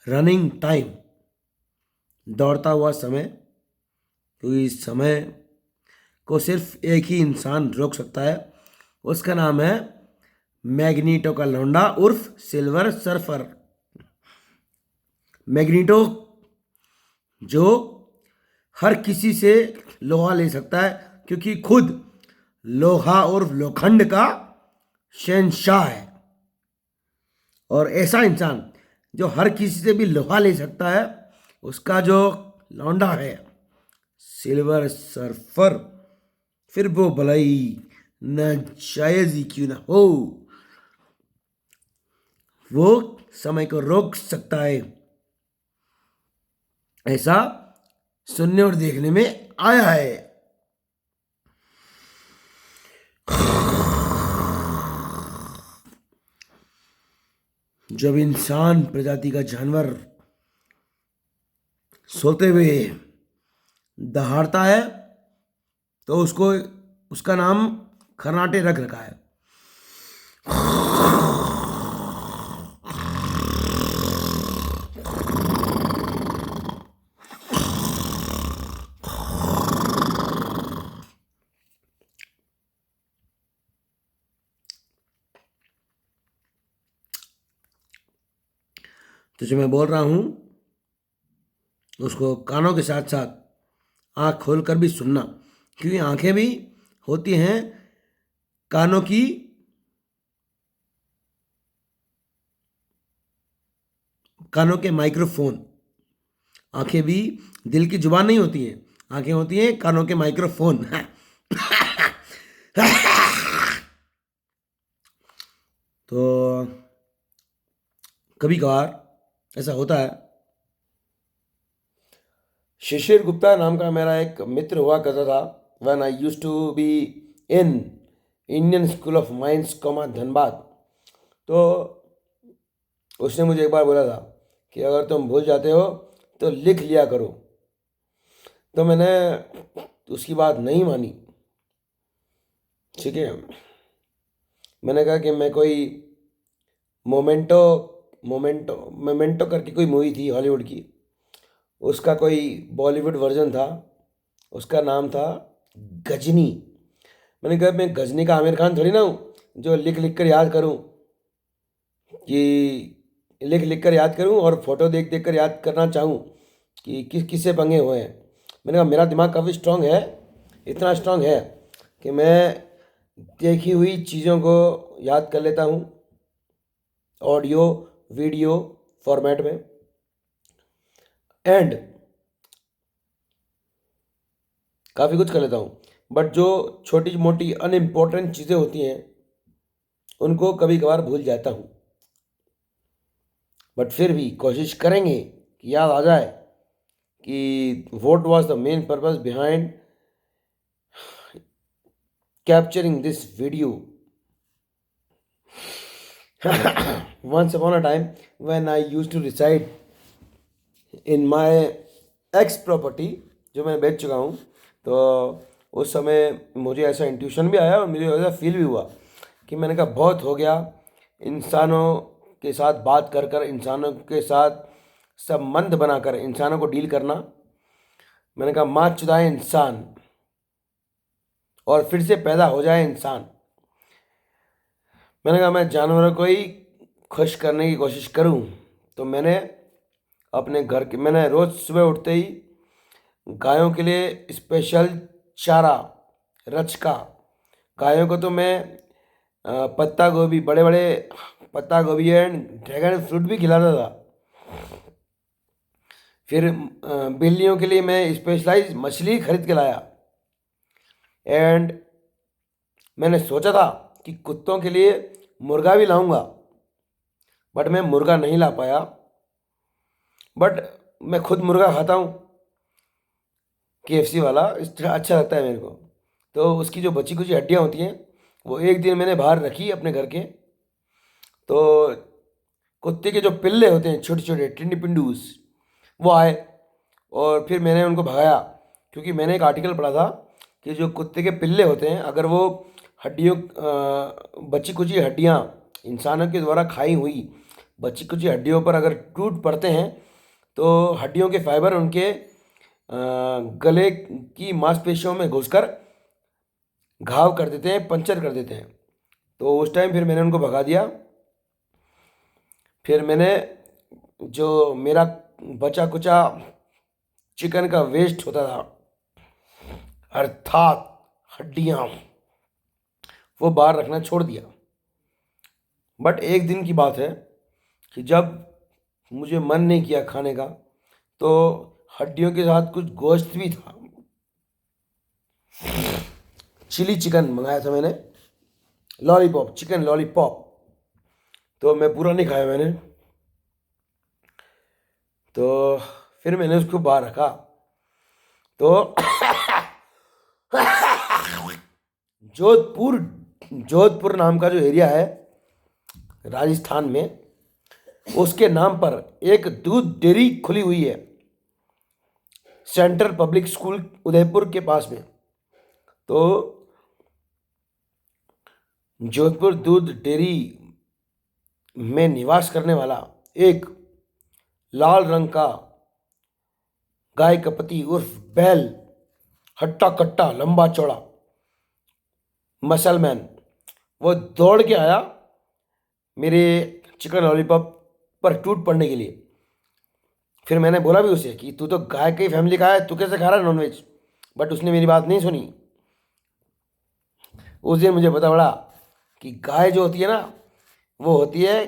Running time, दौड़ता हुआ समय, क्योंकि समय को सिर्फ एक ही इंसान रोक सकता है। उसका नाम है मैग्नीटो का लौंडा उर्फ सिल्वर सर्फर। मैग्नीटो जो हर किसी से लोहा ले सकता है, क्योंकि खुद लोहा और लोखंड का शहंशाह है। और ऐसा इंसान जो हर किसी से भी लोहा ले सकता है, उसका जो लौंडा है सिल्वर सर्फर, फिर वो भलाई नाजायज ही क्यों ना हो, वो समय को रोक सकता है। ऐसा सुनने और देखने में आया है। जब इंसान प्रजाति का जानवर सोते हुए दहाड़ता है तो उसको उसका नाम खर्राटे रख रखा है। तो जो मैं बोल रहा हूं उसको कानों के साथ साथ आँख खोलकर भी सुनना, क्योंकि आंखें भी होती हैं कानों की कानों के माइक्रोफोन। आंखें भी दिल की जुबान नहीं होती हैं, आंखें होती हैं कानों के माइक्रोफोन। तो कभी कभार ऐसा होता है। शिशिर गुप्ता नाम का मेरा एक मित्र हुआ करता था। When I used to be in Indian School of Mines Dhanbad. तो उसने मुझे एक बार बोला था कि अगर तुम भूल जाते हो तो लिख लिया करो। तो मैंने उसकी बात नहीं मानी। ठीक है, मैंने कहा कि मैं कोई मोमेंटो मोमेंटो मोमेंटो करके कोई मूवी थी हॉलीवुड की, उसका कोई बॉलीवुड वर्जन था, उसका नाम था गजनी। मैंने कहा मैं गजनी का आमिर खान थोड़ी ना हूँ जो लिख लिख कर याद करूँ, कि लिख लिख कर याद करूँ और फोटो देख देख कर याद करना चाहूँ कि किस किससे पंगे हुए हैं। मैंने कहा मेरा दिमाग काफ़ी स्ट्रांग है, इतना स्ट्रांग है कि मैं देखी हुई चीज़ों को याद कर लेता हूँ ऑडियो वीडियो फॉर्मेट में। एंड काफ़ी कुछ कर लेता हूँ, बट जो छोटी मोटी अनइम्पोर्टेंट चीज़ें होती हैं उनको कभी कभार भूल जाता हूँ। बट फिर भी कोशिश करेंगे कि याद आ जाए कि what was the main purpose behind capturing this video. Once upon a time when I used to reside in my ex property, जो मैं बेच चुका हूँ, तो उस समय मुझे ऐसा इंट्यूशन भी आया और मुझे ऐसा फील भी हुआ कि मैंने कहा बहुत हो गया इंसानों के साथ बात कर कर, इंसानों के साथ संबंध बनाकर इंसानों को डील करना। मैंने कहा माँ चुदाए इंसान और फिर से पैदा हो जाए इंसान। मैंने कहा मैं जानवरों को ही खुश करने की कोशिश करूं। तो मैंने अपने घर के मैंने रोज़ सुबह उठते ही गायों के लिए स्पेशल चारा रचका, गायों को तो मैं पत्ता गोभी, बड़े बड़े पत्ता गोभी एंड ड्रैगन फ्रूट भी खिलाता था। फिर बिल्लियों के लिए मैं स्पेशलाइज मछली खरीद के लाया। एंड मैंने सोचा था कि कुत्तों के लिए मुर्गा भी लाऊंगा, बट मैं मुर्गा नहीं ला पाया। बट मैं खुद मुर्गा खाता हूँ, KFC वाला, इस तरह अच्छा लगता है मेरे को। तो उसकी जो बची कुची हड्डियाँ होती हैं वो एक दिन मैंने बाहर रखी अपने घर के। तो कुत्ते के जो पिल्ले होते हैं छोटे छोटे टिंडी पिंडूस, वो आए और फिर मैंने उनको भगाया, क्योंकि मैंने एक आर्टिकल पढ़ा था कि जो कुत्ते के पिल्ले होते हैं अगर वो हड्डियों बची कुची हड्डियाँ इंसानों के द्वारा खाई हुई बची कुची हड्डियों पर अगर टूट पड़ते हैं तो हड्डियों के फाइबर उनके गले की मांसपेशियों में घुसकर घाव कर देते हैं, पंचर कर देते हैं। तो उस टाइम फिर मैंने उनको भगा दिया। फिर मैंने जो मेरा बचा कुचा चिकन का वेस्ट होता था, अर्थात हड्डियाँ, वो बाहर रखना छोड़ दिया। बट एक दिन की बात है कि जब मुझे मन नहीं किया खाने का, तो हड्डियों के साथ कुछ गोश्त भी था। चिली चिकन मंगाया था मैंने, लॉलीपॉप, चिकन लॉलीपॉप। तो मैं पूरा नहीं खाया मैंने, तो फिर मैंने उसको बाहर रखा। तो जोधपुर जोधपुर नाम का जो एरिया है राजस्थान में, उसके नाम पर एक दूध डेयरी खुली हुई है, सेंट्रल पब्लिक स्कूल उदयपुर के पास में। तो जोधपुर दूध डेयरी में निवास करने वाला एक लाल रंग का गाय का पति उर्फ बैल, हट्टा कट्टा लंबा चौड़ा मसलमैन, वो दौड़ के आया मेरे चिकन लॉलीपॉप पर टूट पड़ने के लिए। फिर मैंने बोला भी उसे कि तू तो गाय की फैमिली का है, तू कैसे खा रहा है नॉनवेज। बट उसने मेरी बात नहीं सुनी। उस दिन मुझे पता पड़ा कि गाय जो होती है ना, वो होती है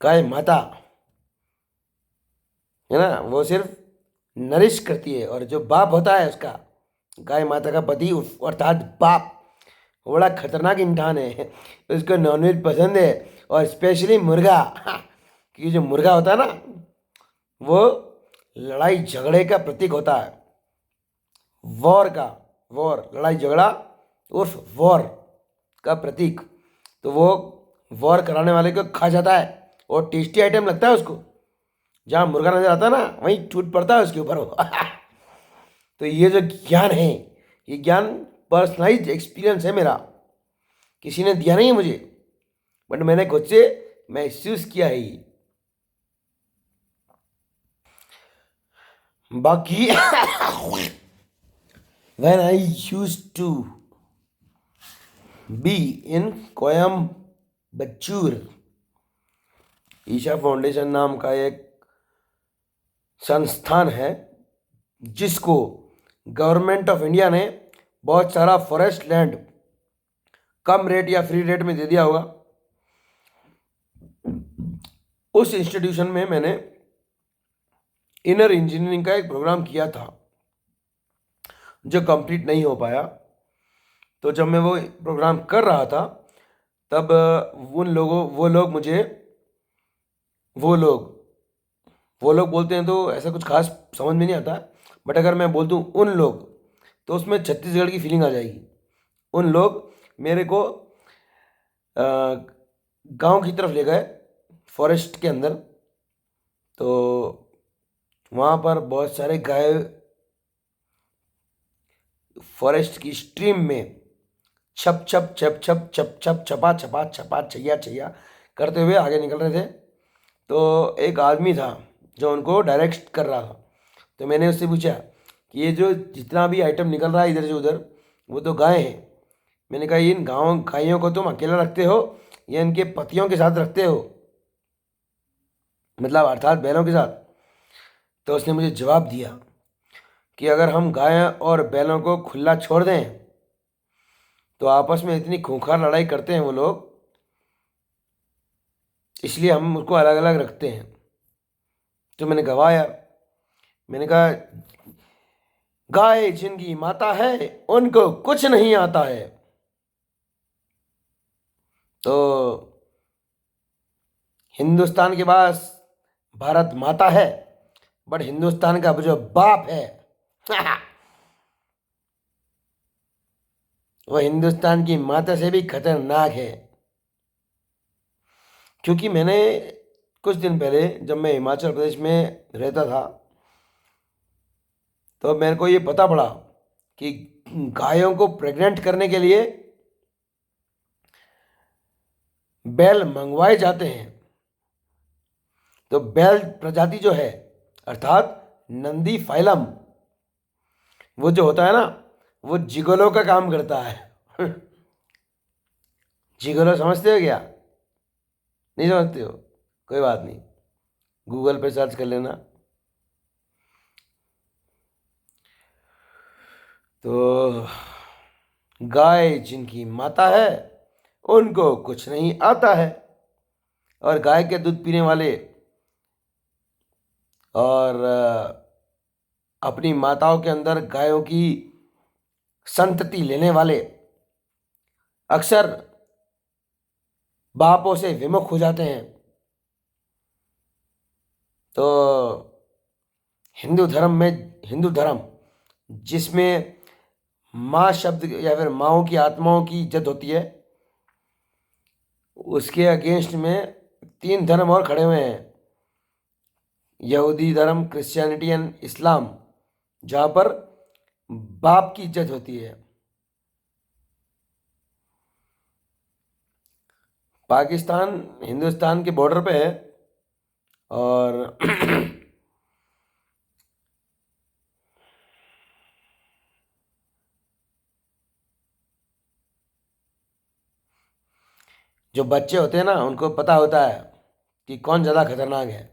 गाय माता, है ना, वो सिर्फ नरिश करती है। और जो बाप होता है उसका, गाय माता का पति अर्थात बाप, वो बड़ा खतरनाक इंसान है। उसको नॉनवेज पसंद है, और स्पेशली मुर्गा। क्योंकि जो मुर्गा होता है ना, वो लड़ाई झगड़े का प्रतीक होता है, वॉर का, वॉर लड़ाई झगड़ा उर्फ वॉर का प्रतीक। तो वो वॉर कराने वाले को खा जाता है, और टेस्टी आइटम लगता है उसको। जहाँ मुर्गा नजर आता है ना, वहीं टूट पड़ता है उसके ऊपर वो। तो ये जो ज्ञान है, ये ज्ञान पर्सनलाइज्ड एक्सपीरियंस है मेरा, किसी ने दिया नहीं है मुझे, बट मैंने खुद से महसूस किया है ये। बाकी when I used to be in Coimbatore, Isha Foundation नाम का एक संस्थान है जिसको गवर्नमेंट ऑफ इंडिया ने बहुत सारा फॉरेस्ट लैंड कम रेट या फ्री रेट में दे दिया होगा। उस इंस्टीट्यूशन में मैंने इनर इंजीनियरिंग का एक प्रोग्राम किया था जो कंप्लीट नहीं हो पाया। तो जब मैं वो प्रोग्राम कर रहा था, तब वो लोग बोलते हैं तो ऐसा कुछ खास समझ में नहीं आता, बट अगर मैं बोल दूँ उन लोग, तो उसमें छत्तीसगढ़ की फीलिंग आ जाएगी। उन लोग मेरे को गांव की तरफ ले गए, फॉरेस्ट के अंदर। तो वहाँ पर बहुत सारे गाय फॉरेस्ट की स्ट्रीम में छप छप छप छप छप छप छपा छपा छपा छैया छैया करते हुए आगे निकल रहे थे। तो एक आदमी था जो उनको डायरेक्ट कर रहा था। तो मैंने उससे पूछा कि ये जो जितना भी आइटम निकल रहा है इधर से उधर, वो तो गाय हैं। मैंने कहा इन गायों को तुम अकेला रखते हो या इनके पतियों के साथ रखते हो, मतलब अर्थात बैलों के साथ। तो उसने मुझे जवाब दिया कि अगर हम गाय और बैलों को खुला छोड़ दें तो आपस में इतनी खूंखार लड़ाई करते हैं वो लोग, इसलिए हम उसको अलग अलग रखते हैं। तो मैंने कहा यार, मैंने कहा गाय जिनकी माता है उनको कुछ नहीं आता है। तो हिंदुस्तान के पास भारत माता है, बट हिंदुस्तान का जो बाप है वह हिंदुस्तान की माता से भी खतरनाक है। क्योंकि मैंने कुछ दिन पहले जब मैं हिमाचल प्रदेश में रहता था तो मेरे को ये पता पड़ा कि गायों को प्रेग्नेंट करने के लिए बैल मंगवाए जाते हैं। तो बैल प्रजाति जो है अर्थात नंदी फाइलम, वो जो होता है ना, वो जिगोलो का काम करता है। जिगोलो समझते हो क्या? नहीं समझते हो? कोई बात नहीं, गूगल पे सर्च कर लेना। तो गाय जिनकी माता है उनको कुछ नहीं आता है, और गाय के दूध पीने वाले और अपनी माताओं के अंदर गायों की संतति लेने वाले अक्सर बापों से विमुख हो जाते हैं। तो हिंदू धर्म जिसमें माँ शब्द या फिर माँओं की आत्माओं की इज्जत होती है, उसके अगेंस्ट में तीन धर्म और खड़े हुए हैं, यहूदी धर्म, क्रिश्चियनिटी एंड इस्लाम, जहाँ पर बाप की इज्जत होती है। पाकिस्तान हिंदुस्तान के बॉर्डर पे है, और जो बच्चे होते हैं ना उनको पता होता है कि कौन ज़्यादा खतरनाक है,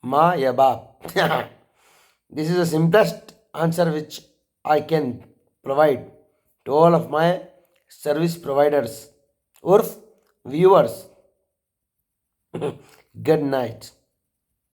माँ या बाप। This is the simplest answer which I can provide to all of my service providers उर्फ व्यूअर्स। Good night.